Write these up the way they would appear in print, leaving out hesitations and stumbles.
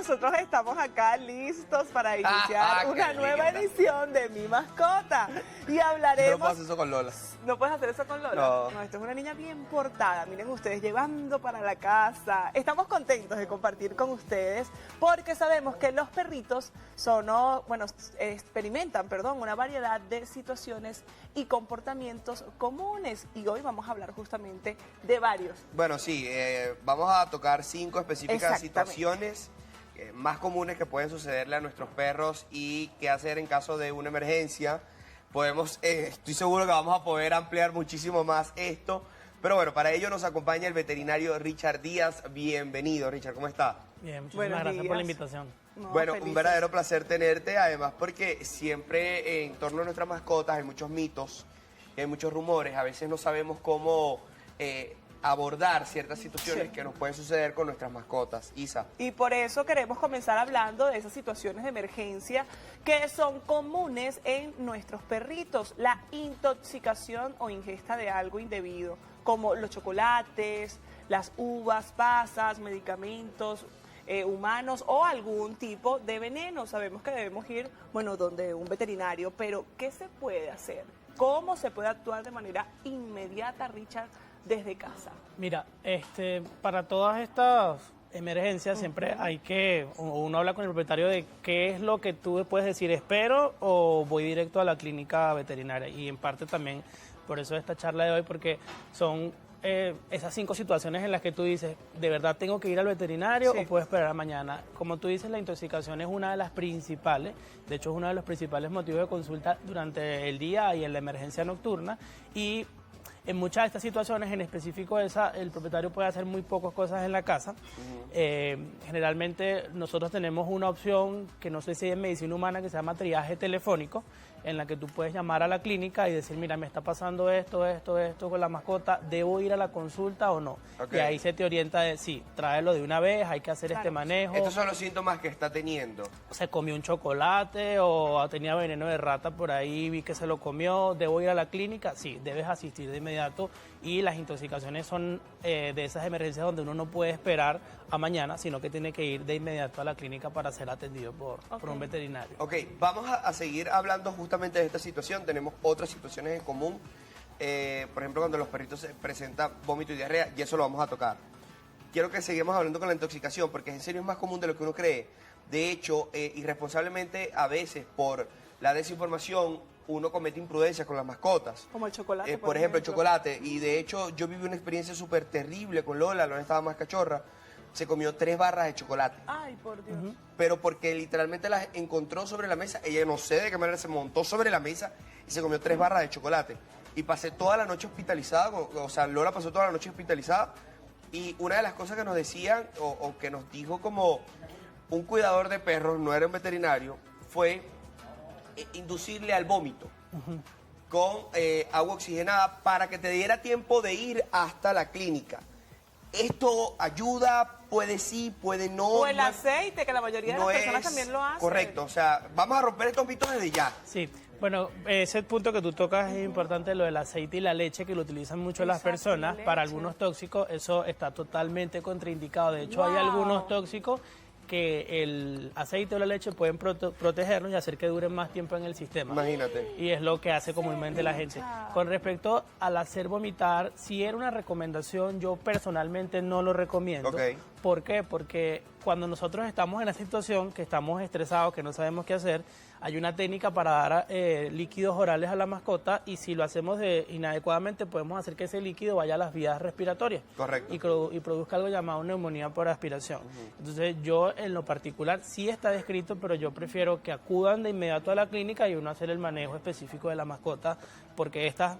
nosotros estamos acá listos para iniciar una nueva edición de Mi Mascota. Y hablaremos... No puedo hacer eso con Lola. ¿No puedes hacer eso con Lola? No, esta es una niña bien portada. Miren ustedes, llevando para la casa. Estamos contentos de compartir con ustedes porque sabemos que los perritos experimentan, una variedad de situaciones y comportamientos comunes. Y hoy vamos a hablar justamente de varios. Bueno, sí, vamos a tocar 5 específicas situaciones más comunes que pueden sucederle a nuestros perros y qué hacer en caso de una emergencia. Estoy seguro que vamos a poder ampliar muchísimo más esto, pero bueno, para ello nos acompaña el veterinario Richard Díaz. Bienvenido, Richard, ¿cómo está? Bien, muchísimas gracias por la invitación. Bueno, un verdadero placer tenerte, además porque siempre en torno a nuestras mascotas hay muchos mitos, hay muchos rumores, a veces no sabemos cómo abordar ciertas situaciones que nos pueden suceder con nuestras mascotas. Isa. Y por eso queremos comenzar hablando de esas situaciones de emergencia que son comunes en nuestros perritos. La intoxicación o ingesta de algo indebido, como los chocolates, las uvas, pasas, medicamentos humanos o algún tipo de veneno. Sabemos que debemos ir, donde un veterinario, pero ¿qué se puede hacer? ¿Cómo se puede actuar de manera inmediata, Richard, desde casa? Mira, para todas estas emergencias siempre uno habla con el propietario de qué es lo que tú puedes decir, espero o voy directo a la clínica veterinaria, y en parte también por eso esta charla de hoy, porque son esas 5 situaciones en las que tú dices, ¿de verdad tengo que ir al veterinario o puedo esperar a mañana? Como tú dices, la intoxicación es una de las principales, de hecho es uno de los principales motivos de consulta durante el día y en la emergencia nocturna, y en muchas de estas situaciones, en específico el propietario puede hacer muy pocas cosas en la casa. Generalmente nosotros tenemos una opción que no sé si es en medicina humana, que se llama triaje telefónico, en la que tú puedes llamar a la clínica y decir, mira, me está pasando esto con la mascota, ¿debo ir a la consulta o no? Y ahí se te orienta de, sí, tráelo de una vez, hay que hacer este manejo. Estos son los síntomas que está teniendo. Se comió un chocolate o tenía veneno de rata por ahí, vi que se lo comió, ¿debo ir a la clínica? Sí, debes asistir de inmediato, y las intoxicaciones son de esas emergencias donde uno no puede esperar a mañana, sino que tiene que ir de inmediato a la clínica para ser atendido por un veterinario. Ok, vamos a seguir hablando justamente de esta situación. Tenemos otras situaciones en común, por ejemplo, cuando los perritos se presentan vómito y diarrea, y eso lo vamos a tocar. Quiero que seguimos hablando con la intoxicación, porque en serio es más común de lo que uno cree. De hecho, irresponsablemente, a veces por la desinformación, uno comete imprudencias con las mascotas. Como el chocolate. Por ejemplo, el chocolate. Y de hecho, yo viví una experiencia súper terrible con Lola. Lola estaba más cachorra. Se comió 3 barras de chocolate. Ay, por Dios. Pero porque literalmente las encontró sobre la mesa. Ella no sé de qué manera se montó sobre la mesa y se comió 3 barras de chocolate. Y pasé toda la noche hospitalizada. O sea, Lola pasó toda la noche hospitalizada. Y una de las cosas que nos decían, o que nos dijo como un cuidador de perros, no era un veterinario, fue inducirle al vómito con agua oxigenada para que te diera tiempo de ir hasta la clínica. ¿Esto ayuda? Puede sí, puede no. O el aceite, que la mayoría de las personas también lo hacen. Correcto, o sea, vamos a romper estos mitos desde ya. Sí, bueno, ese punto que tú tocas es importante, lo del aceite y la leche, que lo utilizan mucho las personas. Para algunos tóxicos eso está totalmente contraindicado. De hecho, hay algunos tóxicos que el aceite o la leche pueden protegernos y hacer que duren más tiempo en el sistema. Imagínate. Y es lo que hace comúnmente la gente. Con respecto al hacer vomitar, si era una recomendación, yo personalmente no lo recomiendo. ¿Por qué? Porque cuando nosotros estamos en la situación, que estamos estresados, que no sabemos qué hacer, hay una técnica para dar líquidos orales a la mascota, y si lo hacemos inadecuadamente podemos hacer que ese líquido vaya a las vías respiratorias. Correcto. Y produzca algo llamado neumonía por aspiración. Entonces yo en lo particular sí está descrito, pero yo prefiero que acudan de inmediato a la clínica y uno hacer el manejo específico de la mascota, porque estas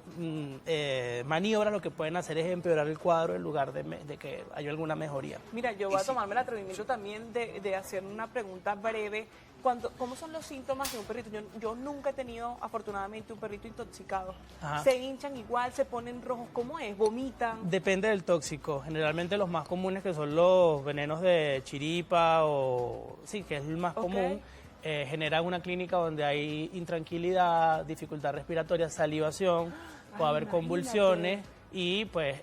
maniobras lo que pueden hacer es empeorar el cuadro en lugar de que haya alguna mejoría. Mira, yo voy a tomarme el atrevimiento también de hacer una pregunta breve. ¿Cómo son los síntomas de un perrito? Yo nunca he tenido, afortunadamente, un perrito intoxicado. ¿Se hinchan igual? ¿Se ponen rojos? ¿Cómo es? ¿Vomitan? Depende del tóxico. Generalmente los más comunes, que son los venenos de chiripa, que es el más común, generan una clínica donde hay intranquilidad, dificultad respiratoria, salivación, puede haber convulsiones y pues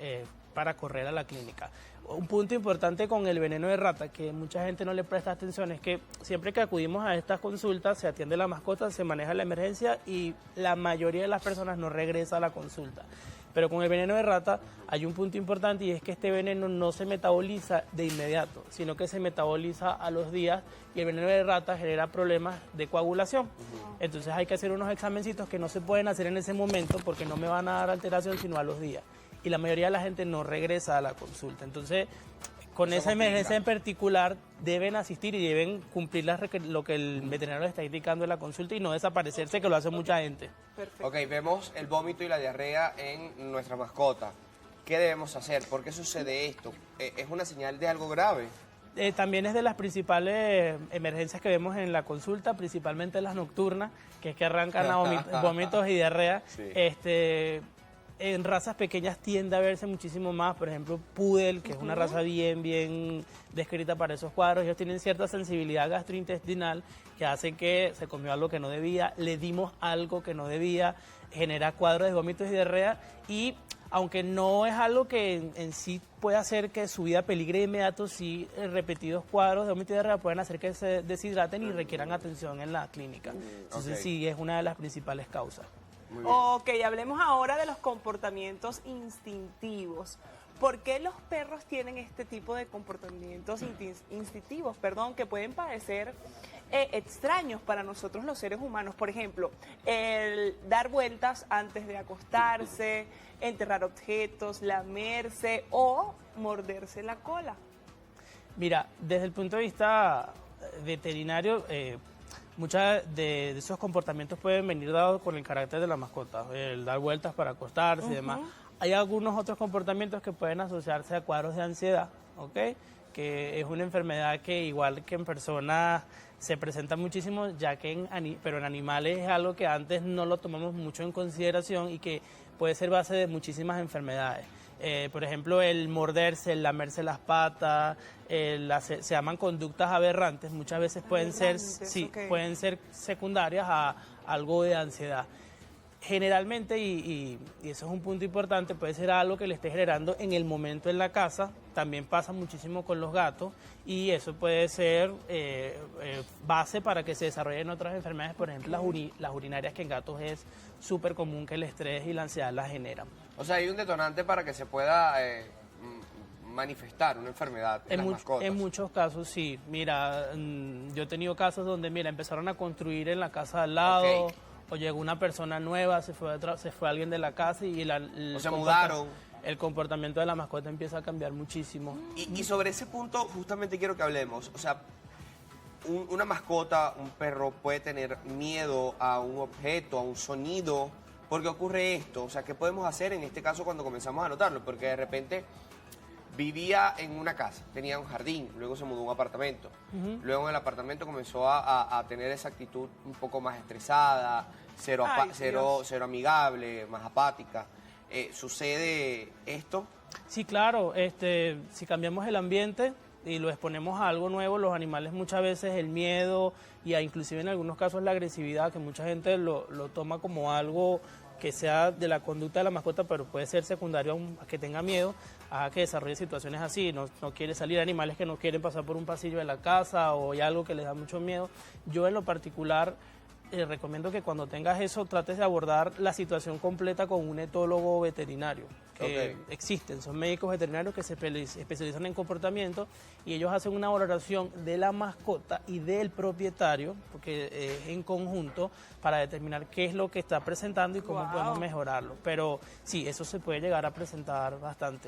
para correr a la clínica. Un punto importante con el veneno de rata, que mucha gente no le presta atención, es que siempre que acudimos a estas consultas, se atiende la mascota, se maneja la emergencia y la mayoría de las personas no regresa a la consulta. Pero con el veneno de rata hay un punto importante y es que este veneno no se metaboliza de inmediato, sino que se metaboliza a los días y el veneno de rata genera problemas de coagulación. Entonces hay que hacer unos examencitos que no se pueden hacer en ese momento porque no me van a dar alteración sino a los días. Y la mayoría de la gente no regresa a la consulta. Entonces, con esa emergencia en particular, deben asistir y deben cumplir lo que el veterinario les está indicando en la consulta y no desaparecerse, que lo hace mucha gente. Perfecto. Ok, vemos el vómito y la diarrea en nuestra mascota. ¿Qué debemos hacer? ¿Por qué sucede esto? ¿Es una señal de algo grave? También es de las principales emergencias que vemos en la consulta, principalmente las nocturnas, que es que arrancan a vómitos y diarrea. Sí. En razas pequeñas tiende a verse muchísimo más, por ejemplo, Poodle, que es una raza bien descrita para esos cuadros. Ellos tienen cierta sensibilidad gastrointestinal que hace que se comió algo que no debía, le dimos algo que no debía, genera cuadros de vómitos y diarrea y aunque no es algo que en sí puede hacer que su vida peligre de inmediato, sí repetidos cuadros de vómito y diarrea pueden hacer que se deshidraten y requieran atención en la clínica. Entonces sí, es una de las principales causas. Ok, hablemos ahora de los comportamientos instintivos. ¿Por qué los perros tienen este tipo de comportamientos instintivos, que pueden parecer extraños para nosotros los seres humanos? Por ejemplo, el dar vueltas antes de acostarse, enterrar objetos, lamerse o morderse la cola. Mira, desde el punto de vista veterinario, muchos de esos comportamientos pueden venir dados con el carácter de la mascota, el dar vueltas para acostarse y demás. Hay algunos otros comportamientos que pueden asociarse a cuadros de ansiedad, ¿ok? Que es una enfermedad que igual que en personas se presenta muchísimo, ya que pero en animales es algo que antes no lo tomamos mucho en consideración y que puede ser base de muchísimas enfermedades. Por ejemplo, el morderse, el lamerse las patas, se llaman conductas aberrantes, muchas veces pueden ser secundarias a algo de ansiedad. Generalmente, y eso es un punto importante, puede ser algo que le esté generando en el momento en la casa, también pasa muchísimo con los gatos y eso puede ser base para que se desarrollen otras enfermedades, por ejemplo las urinarias, que en gatos es súper común que el estrés y la ansiedad las generan. O sea, hay un detonante para que se pueda manifestar una enfermedad en las mascotas. En muchos casos sí. Mira, yo he tenido casos donde empezaron a construir en la casa al lado, o llegó una persona nueva, se fue alguien de la casa y se mudaron. El comportamiento de la mascota empieza a cambiar muchísimo. Y sobre ese punto justamente quiero que hablemos. O sea, una mascota, un perro puede tener miedo a un objeto, a un sonido. ¿Por qué ocurre esto? O sea, ¿qué podemos hacer en este caso cuando comenzamos a notarlo? Porque de repente vivía en una casa, tenía un jardín, luego se mudó a un apartamento. Luego en el apartamento comenzó a tener esa actitud un poco más estresada, cero amigable, más apática. ¿Sucede esto? Sí, claro. Si cambiamos el ambiente y lo exponemos a algo nuevo, los animales muchas veces el miedo y inclusive en algunos casos la agresividad, que mucha gente lo toma como algo que sea de la conducta de la mascota, pero puede ser secundario a que tenga miedo, a que desarrolle situaciones así, no quiere salir, animales que no quieren pasar por un pasillo de la casa o hay algo que les da mucho miedo. Yo en lo particular recomiendo que cuando tengas eso trates de abordar la situación completa con un etólogo veterinario, que existen, son médicos veterinarios que se especializan en comportamiento y ellos hacen una valoración de la mascota y del propietario, porque en conjunto, para determinar qué es lo que está presentando y cómo podemos mejorarlo. Pero sí, eso se puede llegar a presentar bastante.